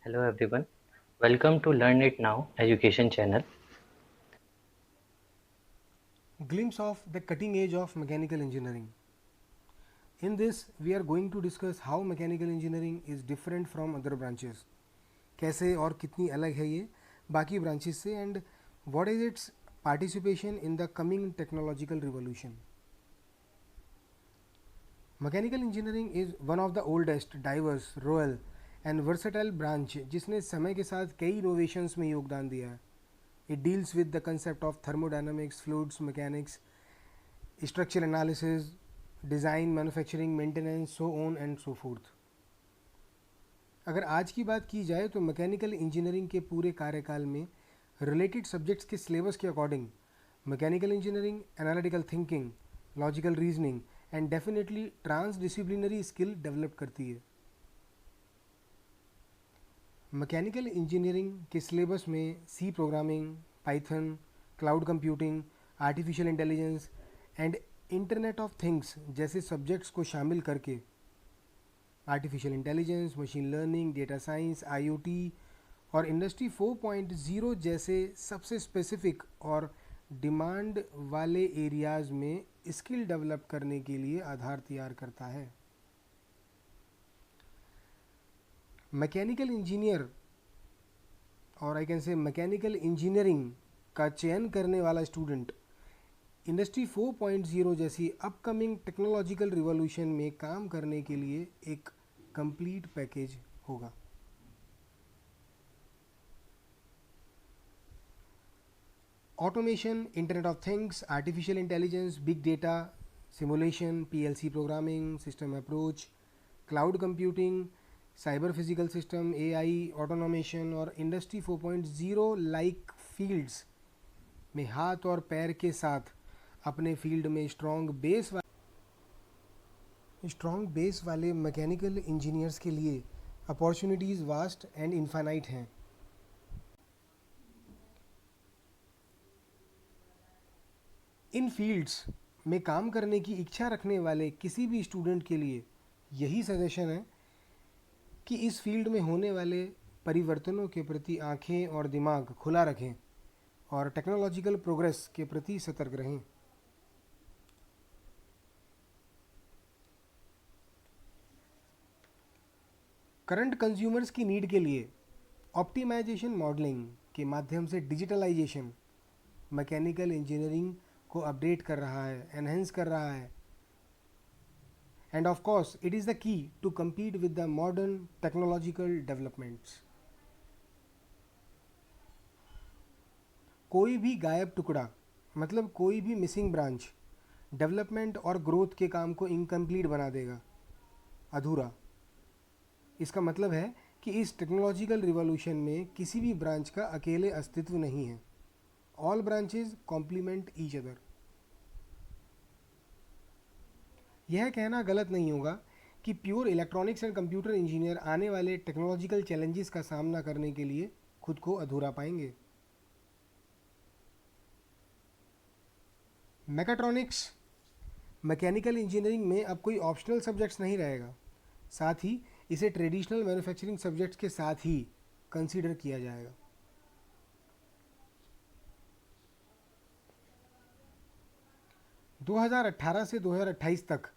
Hello everyone. Welcome to Learn It Now education channel. Glimpse of the cutting edge of mechanical engineering. In this, we are going to discuss how mechanical engineering is different from other branches. कैसे और कितनी अलग है ये बाकी branches से and what is it's participation in the coming technological revolution. Mechanical engineering is one of the oldest diverse royal and versatile branch जिसने समय के साथ कई इनोवेशंस में योगदान दिया है. It deals with the concept of thermodynamics, fluids mechanics, structural analysis, design, manufacturing, maintenance, so on and so forth. अगर आज की बात की जाए तो मैकेनिकल इंजीनियरिंग के पूरे कार्यकाल में रिलेटेड सब्जेक्ट्स के सिलेबस के according mechanical engineering analytical thinking, logical reasoning and definitely transdisciplinary skill develop करती है. मैकेनिकल इंजीनियरिंग के सिलेबस में C programming, Python, cloud computing, artificial intelligence and internet of things जैसे सब्जेक्ट्स को शामिल करके artificial intelligence, machine learning, data science, IoT और industry 4.0 जैसे सबसे स्पेसिफिक और डिमांड वाले एरियाज़ में स्किल डेवलप करने के लिए आधार तैयार करता है. मैकेनिकल इंजीनियर और आई कैन से मैकेनिकल इंजीनियरिंग का चयन करने वाला स्टूडेंट इंडस्ट्री 4.0 जैसी अपकमिंग टेक्नोलॉजिकल रिवॉल्यूशन में काम करने के लिए एक कंप्लीट पैकेज होगा. Automation, internet of things, artificial intelligence, big data, simulation, PLC programming, system approach, cloud computing, cyber physical system, AI, autonomation और इंडस्ट्री 4.0 लाइक फील्ड्स में हाथ और पैर के साथ अपने फील्ड में स्ट्रॉन्ग बेस वाले मैकेनिकल इंजीनियर्स के लिए अपॉर्चुनिटीज़ वास्ट एंड इनफाइनाइट हैं. इन फील्ड्स में काम करने की इच्छा रखने वाले किसी भी स्टूडेंट के लिए यही सजेशन है कि इस फील्ड में होने वाले परिवर्तनों के प्रति आंखें और दिमाग खुला रखें और टेक्नोलॉजिकल प्रोग्रेस के प्रति सतर्क रहें. करंट कंज्यूमर्स की नीड के लिए ऑप्टिमाइजेशन मॉडलिंग के माध्यम से डिजिटलाइजेशन मैकेनिकल इंजीनियरिंग को अपडेट कर रहा है, एनहेंस कर रहा है. And of course, it is the key to compete with the modern technological developments. कोई भी गायब टुकड़ा मतलब कोई भी मिसिंग ब्रांच डेवलपमेंट और ग्रोथ के काम को इनकम्प्लीट बना देगा, अधूरा. इसका मतलब है कि इस टेक्नोलॉजिकल रिवॉल्यूशन में किसी भी ब्रांच का अकेले अस्तित्व नहीं है. All branches complement each other. यह कहना गलत नहीं होगा कि pure electronics and computer engineer आने वाले टेक्नोलॉजिकल चैलेंजेस का सामना करने के लिए खुद को अधूरा पाएंगे. मैकाट्रॉनिक्स मैकेनिकल इंजीनियरिंग में अब कोई ऑप्शनल सब्जेक्ट्स नहीं रहेगा, साथ ही इसे ट्रेडिशनल मैन्युफैक्चरिंग सब्जेक्ट्स के साथ ही कंसीडर किया जाएगा. दो 2018 से 2028 तक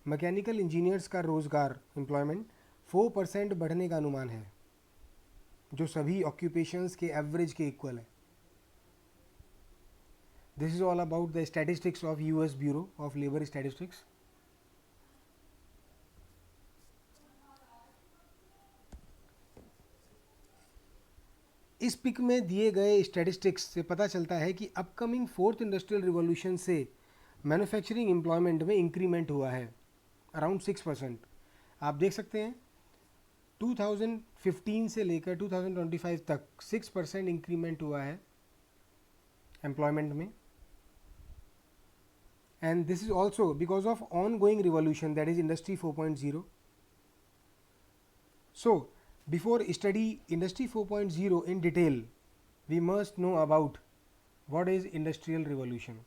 मैकेनिकल इंजीनियर्स का रोज़गार एम्प्लॉयमेंट 4% बढ़ने का अनुमान है, जो सभी ऑक्यूपेशंस के एवरेज के इक्वल है. This is all about the statistics of US bureau of labour statistics. इस पिक में दिए गए स्टैटिस्टिक्स से पता चलता है कि अपकमिंग फोर्थ इंडस्ट्रियल रिवॉल्यूशन से मैन्युफैक्चरिंग एम्प्लॉयमेंट में इंक्रीमेंट हुआ है अराउंड 6%. आप देख सकते हैं 2015 से लेकर 2025 तक 6% इंक्रीमेंट हुआ है एम्प्लॉयमेंट में. And this is also because of on going revolution that is industry 4.0. So before study industry 4.0 in detail, we must know about what is industrial revolution.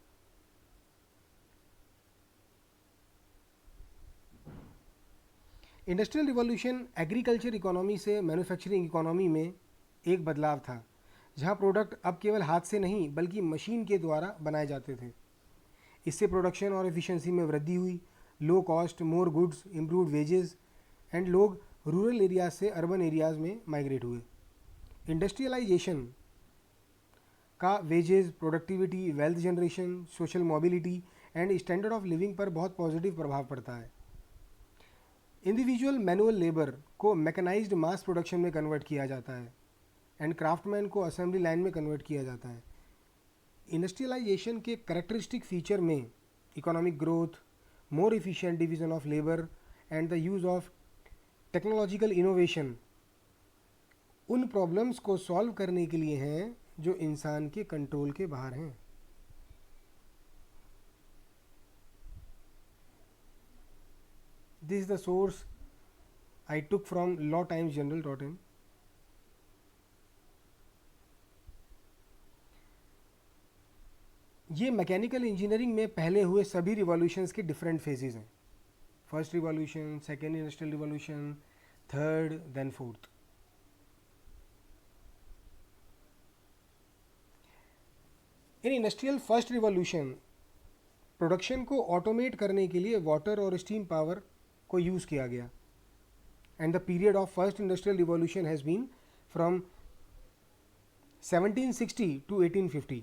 Industrial revolution agriculture economy से manufacturing economy में एक बदलाव था, जहां product अब केवल हाथ से नहीं बल्कि मशीन के द्वारा बनाए जाते थे। इससे प्रोडक्शन और एफिशिएंसी में वृद्धि हुई, low cost, more goods, improved wages and लोग रूरल एरियाज से अर्बन एरियाज में माइग्रेट हुए। इंडस्ट्रियलाइजेशन का wages, productivity, wealth generation, social mobility and standard of living पर बहुत पॉजिटिव प्रभाव पड़ता है। इंडिविजुअल मैनुअल लेबर को मैकेनाइज्ड मास प्रोडक्शन में कन्वर्ट किया जाता है एंड क्राफ्टमैन को असेंबली लाइन में कन्वर्ट किया जाता है। इंडस्ट्रियलाइजेशन के करेक्टरिस्टिक फीचर में economic growth, more efficient division of labour and the use of technological innovation उन प्रॉब्लम्स को सॉल्व करने के लिए हैं जो इंसान के कंट्रोल के बाहर हैं। This is the source I took from lawtimesgeneral.in. ये मैकेनिकल इंजीनियरिंग में पहले हुए सभी रिवॉल्यूशंस के डिफरेंट फेजेस हैं। First revolution, second industrial revolution, third, then fourth. In industrial first revolution production को ऑटोमेट करने के लिए वाटर और स्टीम पावर को यूज़ किया गया and the period of first industrial revolution has been from 1760 to 1850.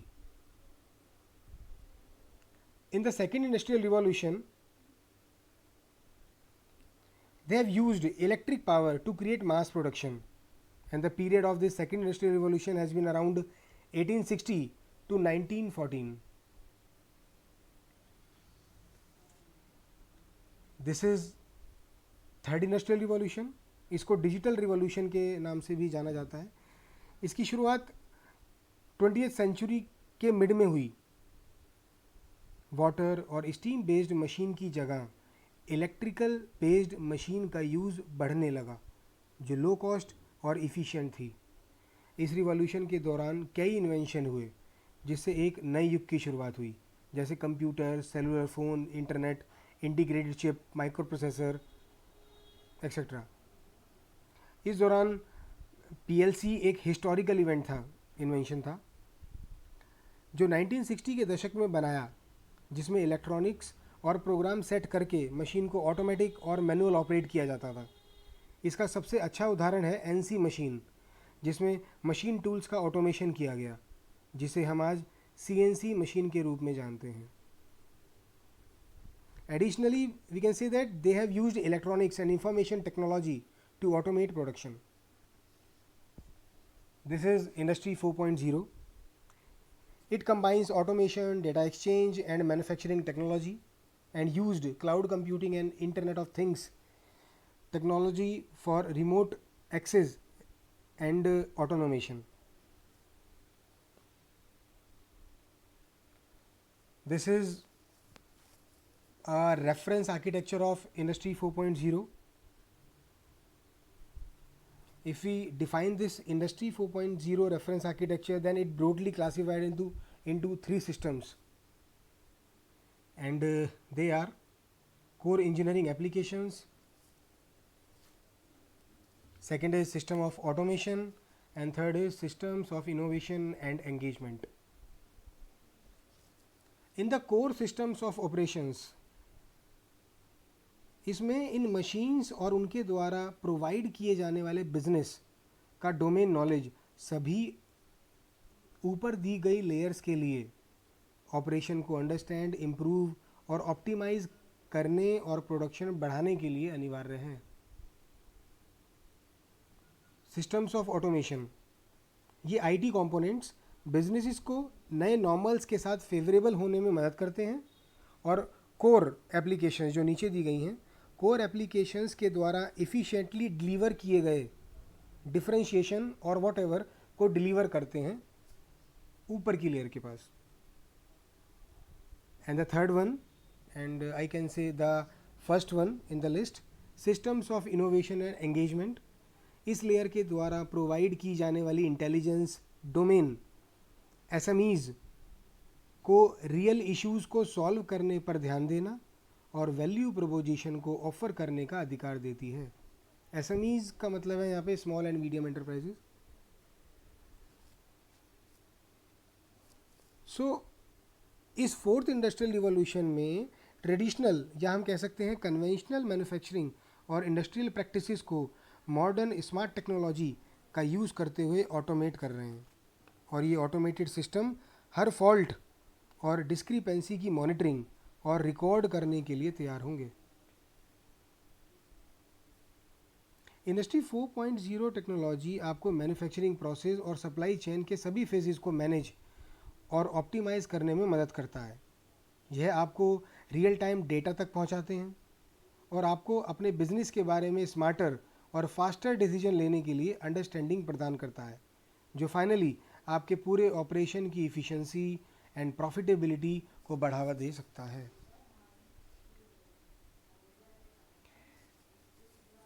In the second industrial revolution, they have used electric power to create mass production, and the period of this second industrial revolution has been around 1860 to 1914. This is third industrial revolution. इसको digital revolution के नाम से भी जाना जाता है। इसकी शुरुआत 20th सेंचुरी के मिड में हुई। वाटर और स्टीम बेस्ड मशीन की जगह इलेक्ट्रिकल बेस्ड मशीन का यूज़ बढ़ने लगा, जो लो कॉस्ट और इफ़िशिएंट थी। इस रिवॉल्यूशन के दौरान कई इन्वेंशन हुए, जिससे एक नए युग की शुरुआत हुई, जैसे computer, cellular phone, internet, integrated chip, micro processor etcetera. इस दौरान पीएलसी एक हिस्टोरिकल इवेंट था, इन्वेंशन था, जो 1960 के दशक में बनाया, जिसमें इलेक्ट्रॉनिक्स और प्रोग्राम सेट करके मशीन को ऑटोमेटिक और मैनुअल ऑपरेट किया जाता था। इसका सबसे अच्छा उदाहरण है एनसी मशीन, जिसमें मशीन टूल्स का ऑटोमेशन किया गया, जिसे हम आज सीएनसी मशीन के रूप में जानते हैं। Additionally, we can say that they have used electronics and information technology to automate production. This is Industry 4.0. It combines automation, data exchange, and manufacturing technology, and used cloud computing and Internet of Things technology for remote access and automation. This is a reference architecture of Industry 4.0. If we define this Industry 4.0 reference architecture, then it broadly classified into three systems, and they are core engineering applications, second is system of automation, and third is systems of innovation and engagement. In the core systems of operations, इसमें इन machines और उनके द्वारा provide किए जाने वाले business का domain knowledge सभी ऊपर दी गई लेयर्स के लिए ऑपरेशन को अंडरस्टैंड, इम्प्रूव और ऑप्टिमाइज करने और प्रोडक्शन बढ़ाने के लिए अनिवार्य है। सिस्टम्स ऑफ ऑटोमेशन, ये आईटी कंपोनेंट्स बिजनेसेस को नए नॉर्मल्स के साथ फेवरेबल होने में मदद करते हैं, और कोर एप्लीकेशंस जो नीचे दी गई हैं, कोर एप्लीकेशंस के द्वारा इफ़िशिएंटली डिलीवर किए गए डिफरेंशिएशन और व्हाटएवर को डिलीवर करते हैं ऊपर की लेयर के पास। And the third one, and I can say the first one in the list, systems of innovation and engagement. इस लेयर के द्वारा प्रोवाइड की जाने वाली इंटेलिजेंस डोमेन एसएमईज को रियल इश्यूज़ को सॉल्व करने पर ध्यान देना और वैल्यू प्रोपोजिशन को ऑफर करने का अधिकार देती है। एसएमईज का मतलब है यहाँ पे स्मॉल एंड मीडियम एंटरप्राइजेज। सो इस फोर्थ इंडस्ट्रियल रिवॉल्यूशन में ट्रेडिशनल या हम कह सकते हैं कन्वेंशनल मैन्युफैक्चरिंग और इंडस्ट्रियल प्रैक्टिसेस को मॉडर्न स्मार्ट टेक्नोलॉजी का यूज़ करते हुए ऑटोमेट कर रहे हैं, और ये ऑटोमेटेड सिस्टम हर फॉल्ट और डिस्क्रिपेंसी की मॉनिटरिंग और रिकॉर्ड करने के लिए तैयार होंगे। इंडस्ट्री 4.0 टेक्नोलॉजी आपको मैन्युफैक्चरिंग प्रोसेस और सप्लाई चेन के सभी फेजेस को मैनेज और ऑप्टिमाइज़ करने में मदद करता है। यह आपको रियल टाइम डेटा तक पहुंचाते हैं और आपको अपने बिजनेस के बारे में स्मार्टर और फास्टर डिसीजन लेने के लिए अंडरस्टैंडिंग प्रदान करता है, जो फाइनली आपके पूरे ऑपरेशन की इफ़िशेंसी एंड प्रॉफिटेबिलिटी को बढ़ावा दे सकता है।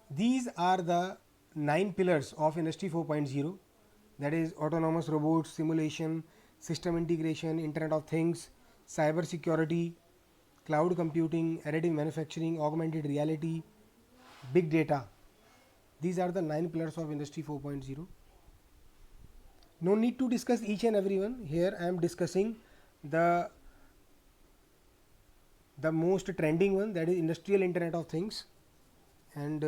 These are the 9 pillars of Industry 4.0, that is autonomous robots, simulation, system integration, Internet of Things, cyber security, cloud computing, additive manufacturing, augmented reality, big data. These are the 9 pillars of Industry 4.0. No need to discuss each and every one. Here I am discussing the most trending one, that is Industrial Internet of Things. And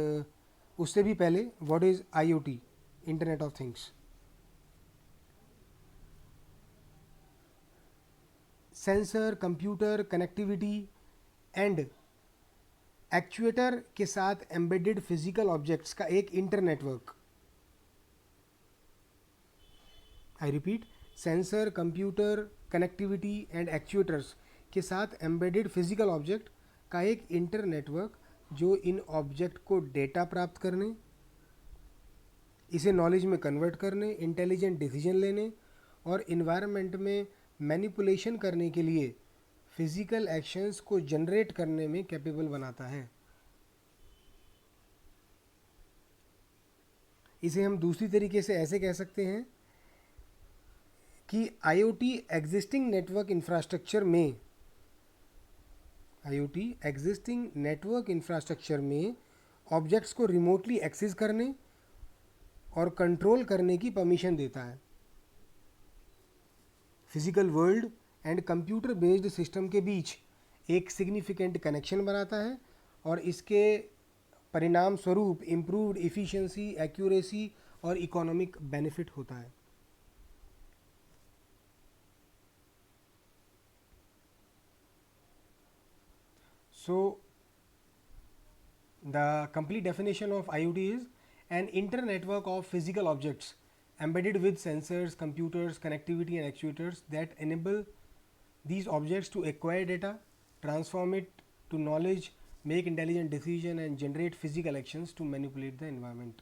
उससे भी पहले what is IoT, internet of things. Sensor, computer, connectivity and actuator के साथ embedded physical objects का एक internetwork. I repeat, sensor, computer, connectivity and actuators के साथ embedded physical object का एक इंटरनेटवर्क जो इन ऑब्जेक्ट को डेटा प्राप्त करने, इसे नॉलेज में कन्वर्ट करने, इंटेलिजेंट डिसीजन लेने और इन्वायरमेंट में मैनिपुलेशन करने के लिए फिजिकल एक्शंस को जनरेट करने में कैपेबल बनाता है। इसे हम दूसरी तरीके से ऐसे कह सकते हैं कि IoT एग्जिस्टिंग नेटवर्क इंफ्रास्ट्रक्चर में ऑब्जेक्ट्स को रिमोटली एक्सेस करने और कंट्रोल करने की परमिशन देता है। Physical world and computer based system के बीच एक सिग्निफिकेंट कनेक्शन बनाता है और इसके परिणाम स्वरूप इम्प्रूव्ड इफ़िशियंसी, एक्यूरेसी और इकोनॉमिक बेनिफिट होता है। So the complete definition of IoT is an internetwork of physical objects embedded with sensors, computers, connectivity and actuators that enable these objects to acquire data, transform it to knowledge, make intelligent decision and generate physical actions to manipulate the environment.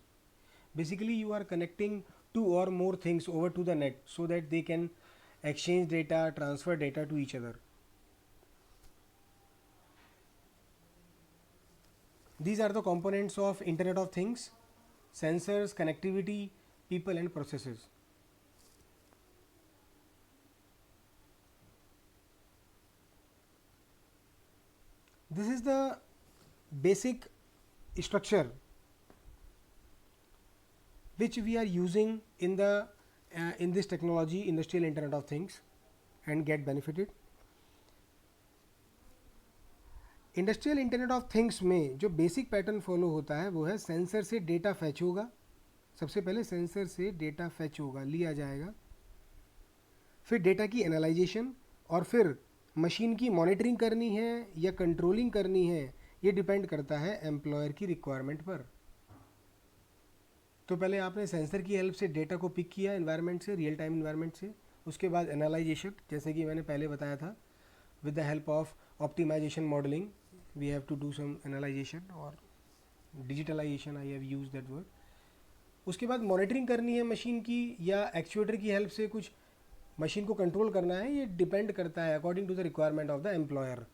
Basically you are connecting two or more things over to the net so that they can exchange data, transfer data to each other. These are the components of Internet of Things: sensors, connectivity, people and processes. This is the basic structure which we are using in this technology, industrial Internet of Things, and get benefited. Industrial internet of things में जो basic pattern follow होता है वो है sensor से data fetch होगा। सबसे पहले सेंसर से डेटा फैच होगा, लिया जाएगा, फिर डेटा की एनालाइजेशन और फिर मशीन की मॉनिटरिंग करनी है या कंट्रोलिंग करनी है, ये डिपेंड करता है एम्प्लॉयर की रिक्वायरमेंट पर। तो पहले आपने सेंसर की हेल्प से डेटा को पिक किया एनवायरनमेंट से, रियल टाइम एनवायरनमेंट से, उसके बाद एनालाइजेशन, जैसे कि मैंने पहले बताया था, with the help of optimisation modelling we have to do some analyzation or digitalization, I have used that word. उसके बाद मॉनिटरिंग करनी है मशीन की या एक्चुएटर की हेल्प से कुछ मशीन को कंट्रोल करना है, ये डिपेंड करता है according to the requirement of the employer.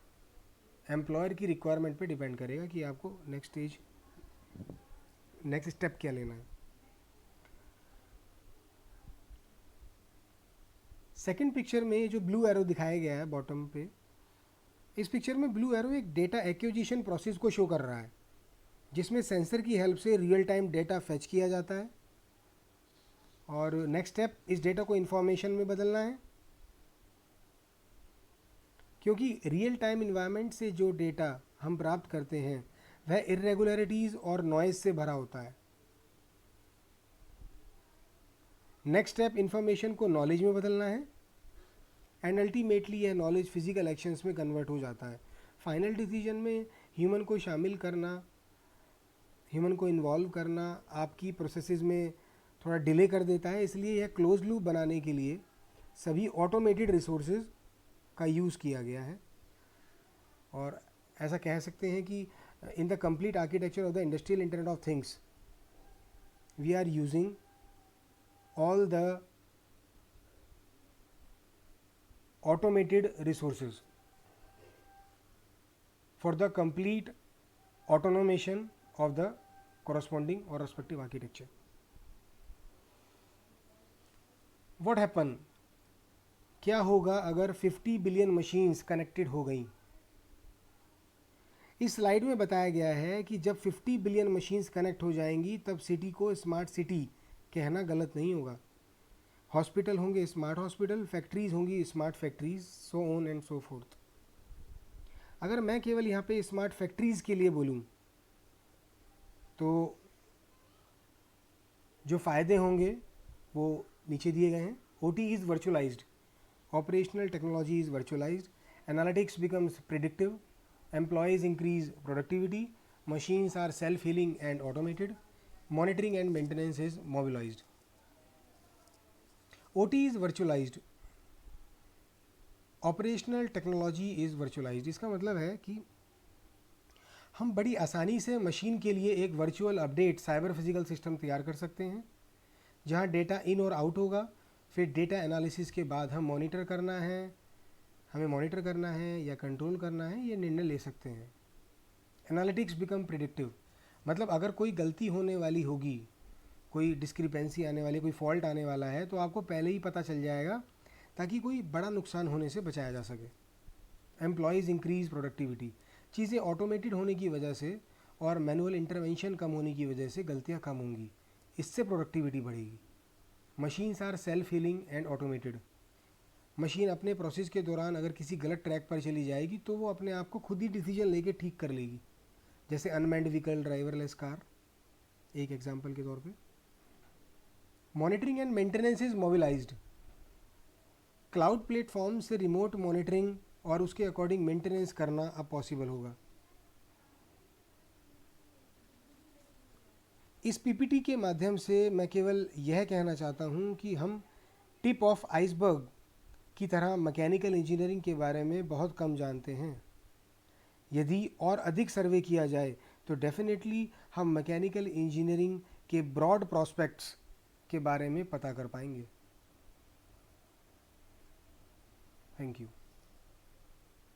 Employer की रिक्वायरमेंट पे डिपेंड करेगा कि आपको नेक्स्ट स्टेप क्या लेना है। सेकेंड पिक्चर में जो ब्लू एरो दिखाया गया है बॉटम पे, इस पिक्चर में ब्लू एरो एक डेटा एक्विजिशन प्रोसेस को शो कर रहा है, जिसमें सेंसर की हेल्प से रियल टाइम डेटा फेच किया जाता है और नेक्स्ट स्टेप इस डेटा को इंफॉर्मेशन में बदलना है, क्योंकि रियल टाइम इन्वायरमेंट से जो डेटा हम प्राप्त करते हैं वह इरेगुलरिटीज़ और नॉइज से भरा होता है। नेक्स्ट स्टेप इंफॉर्मेशन को नॉलेज में बदलना है एंड अल्टीमेटली यह नॉलेज फिजिकल एक्शंस में कन्वर्ट हो जाता है। फाइनल डिसीजन में ह्यूमन को शामिल करना, ह्यूमन को इन्वॉल्व करना आपकी प्रोसेसेस में थोड़ा डिले कर देता है, इसलिए यह क्लोज लूप बनाने के लिए सभी ऑटोमेटेड रिसोर्सेज का यूज़ किया गया है। और ऐसा कह सकते हैं कि in the complete architecture of the industrial internet of things we are using all the automated resources for the complete automation of the corresponding or respective architecture. What happen? क्या होगा अगर 50 बिलियन मशीन्स कनेक्टेड हो गई? इस slide में बताया गया है कि जब 50 बिलियन मशीन्स कनेक्ट हो जाएंगी तब सिटी को स्मार्ट सिटी कहना गलत नहीं होगा। हॉस्पिटल होंगे स्मार्ट हॉस्पिटल, फैक्ट्रीज होंगी smart factories, so on and so fourth. अगर मैं केवल यहाँ पे स्मार्ट फैक्ट्रीज के लिए बोलूँ तो जो फ़ायदे होंगे वो नीचे दिए गए हैं। OT is virtualised, operational technology is virtualised, analytics becomes predictive, employees increase productivity, machines are self healing and automated, monitoring and maintenance is mobilized. OT is virtualized, operational technology is virtualized। इसका मतलब है कि हम बड़ी आसानी से machine के लिए एक virtual update cyber physical system तैयार कर सकते हैं, जहां डेटा इन और आउट होगा। फिर डेटा एनालिसिस के बाद हमें मॉनिटर करना है या कंट्रोल करना है, ये निर्णय ले सकते हैं। एनालिटिक्स बिकम प्रिडिक्टिव, मतलब अगर कोई गलती होने वाली होगी, कोई डिस्क्रिपेंसी आने वाली, कोई फॉल्ट आने वाला है तो आपको पहले ही पता चल जाएगा ताकि कोई बड़ा नुकसान होने से बचाया जा सके। एम्प्लॉयज़ इंक्रीज प्रोडक्टिविटी, चीज़ें ऑटोमेटेड होने की वजह से और मैनुअल इंटरवेंशन कम होने की वजह से गलतियाँ कम होंगी, इससे प्रोडक्टिविटी बढ़ेगी। Machines are self healing and automated, machine अपने प्रोसेस के दौरान अगर किसी गलत ट्रैक पर चली जाएगी तो वो अपने आप को खुद ही डिसीजन लेके ठीक कर लेगी, जैसे अनमैन्ड व्हीकल, ड्राइवरलेस कार, एक एग्जांपल के तौर पे। Monitoring and maintenance is mobilised, cloud platform से रिमोट मॉनिटरिंग और उसके अकॉर्डिंग मेंटेनेंस करना अब पॉसिबल होगा। इस पीपीटी के माध्यम से मैं केवल यह कहना चाहता हूँ कि हम टिप ऑफ आइसबर्ग की तरह मैकेनिकल इंजीनियरिंग के बारे में बहुत कम जानते हैं। यदि और अधिक सर्वे किया जाए तो डेफिनेटली हम मैकेनिकल इंजीनियरिंग के ब्रॉड प्रॉस्पेक्ट्स के बारे में पता कर पाएंगे। Thank you.